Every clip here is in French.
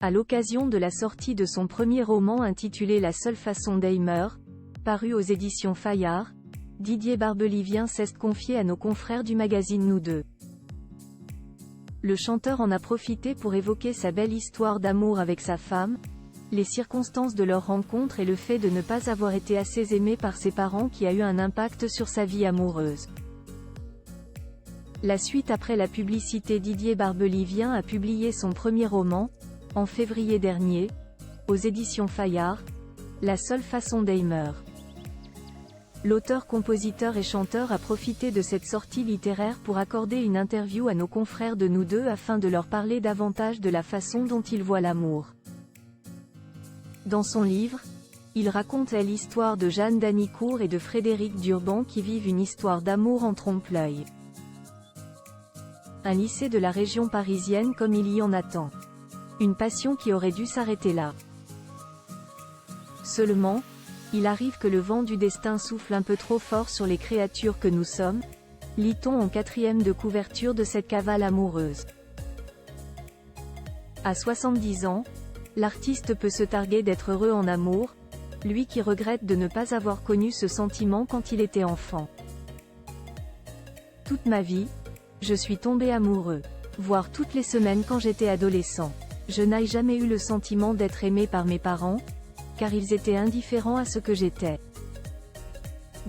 À l'occasion de la sortie de son premier roman intitulé La seule façon d'Aimer, paru aux éditions Fayard, Didier Barbelivien s'est confié à nos confrères du magazine Nous Deux. Le chanteur en a profité pour évoquer sa belle histoire d'amour avec sa femme, les circonstances de leur rencontre et le fait de ne pas avoir été assez aimé par ses parents qui a eu un impact sur sa vie amoureuse. La suite après la publicité. Didier Barbelivien a publié son premier roman, en février dernier, aux éditions Fayard, La seule façon d'Aimer. L'auteur, compositeur et chanteur a profité de cette sortie littéraire pour accorder une interview à nos confrères de Nous Deux afin de leur parler davantage de la façon dont il voit l'amour. Dans son livre, il raconte l'histoire de Jeanne d'Anicourt et de Frédéric Durban qui vivent une histoire d'amour en trompe-l'œil. Un lycée de la région parisienne comme il y en a tant. Une passion qui aurait dû s'arrêter là. Seulement, il arrive que le vent du destin souffle un peu trop fort sur les créatures que nous sommes, lit-on en 4e de couverture de cette cavale amoureuse. À 70 ans, l'artiste peut se targuer d'être heureux en amour, lui qui regrette de ne pas avoir connu ce sentiment quand il était enfant. Toute ma vie, je suis tombé amoureux, voire toutes les semaines quand j'étais adolescent. Je n'ai jamais eu le sentiment d'être aimé par mes parents, car ils étaient indifférents à ce que j'étais.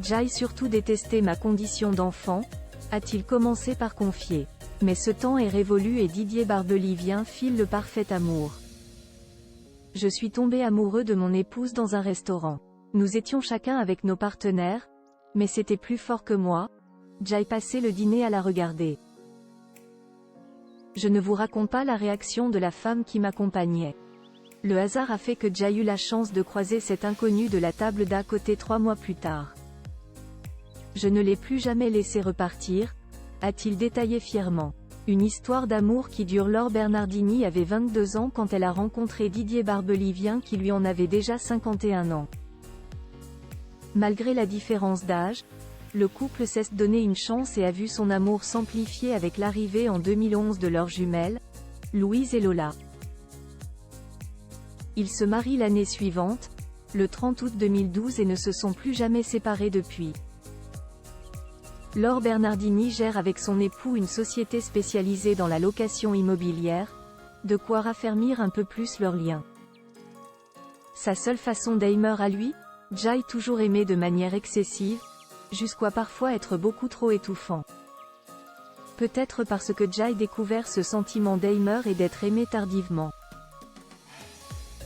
J'ai surtout détesté ma condition d'enfant, a-t-il commencé par confier. Mais ce temps est révolu et Didier Barbelivien file le parfait amour. Je suis tombé amoureux de mon épouse dans un restaurant. Nous étions chacun avec nos partenaires, mais c'était plus fort que moi. J'ai passé le dîner à la regarder. Je ne vous raconte pas la réaction de la femme qui m'accompagnait. Le hasard a fait que j'ai eu la chance de croiser cet inconnu de la table d'à côté 3 mois plus tard. Je ne l'ai plus jamais laissé repartir, a-t-il détaillé fièrement. Une histoire d'amour qui dure. Laure Bernardini avait 22 ans quand elle a rencontré Didier Barbelivien qui lui en avait déjà 51 ans. Malgré la différence d'âge, le couple s'est donné une chance et a vu son amour s'amplifier avec l'arrivée en 2011 de leurs jumelles, Louise et Lola. Ils se marient l'année suivante, le 30 août 2012 et ne se sont plus jamais séparés depuis. Laure Bernardini gère avec son époux une société spécialisée dans la location immobilière, de quoi raffermir un peu plus leur lien. Sa seule façon d'Aimer à lui, j'ai toujours aimé de manière excessive, jusqu'à parfois être beaucoup trop étouffant. Peut-être parce que j'ai découvert ce sentiment d'Aimer et d'être aimé tardivement.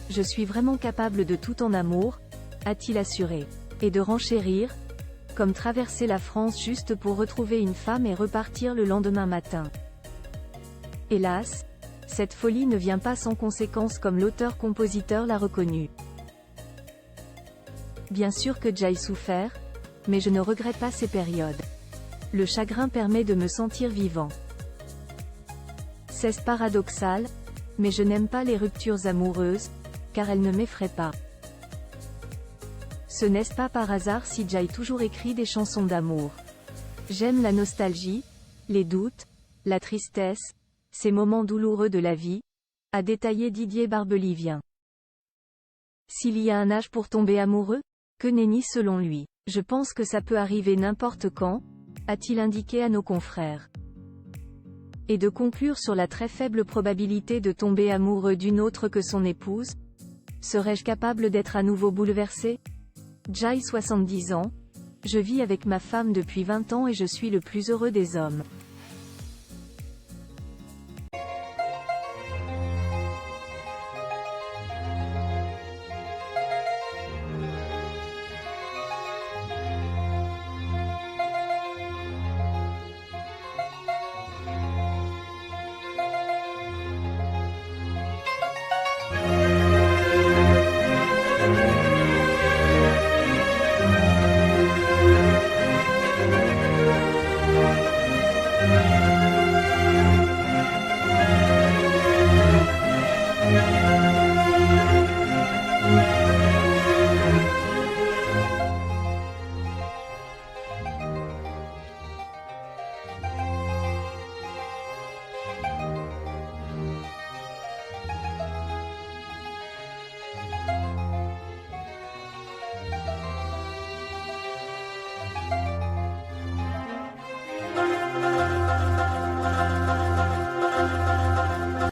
Je suis vraiment capable de tout en amour, a-t-il assuré. Et de renchérir, comme traverser la France juste pour retrouver une femme et repartir le lendemain matin. Hélas, cette folie ne vient pas sans conséquences comme l'auteur-compositeur l'a reconnu. Bien sûr que j'ai souffert, mais je ne regrette pas ces périodes. Le chagrin permet de me sentir vivant. C'est paradoxal, mais je n'aime pas les ruptures amoureuses, car elles ne m'effraient pas. Ce n'est pas par hasard si j'ai toujours écrit des chansons d'amour. J'aime la nostalgie, les doutes, la tristesse, ces moments douloureux de la vie, a détaillé Didier Barbelivien. S'il y a un âge pour tomber amoureux, que nenni selon lui. Je pense que ça peut arriver n'importe quand, a-t-il indiqué à nos confrères. Et de conclure sur la très faible probabilité de tomber amoureux d'une autre que son épouse. Serais-je capable d'être à nouveau bouleversé? J'ai 70 ans, je vis avec ma femme depuis 20 ans et je suis le plus heureux des hommes.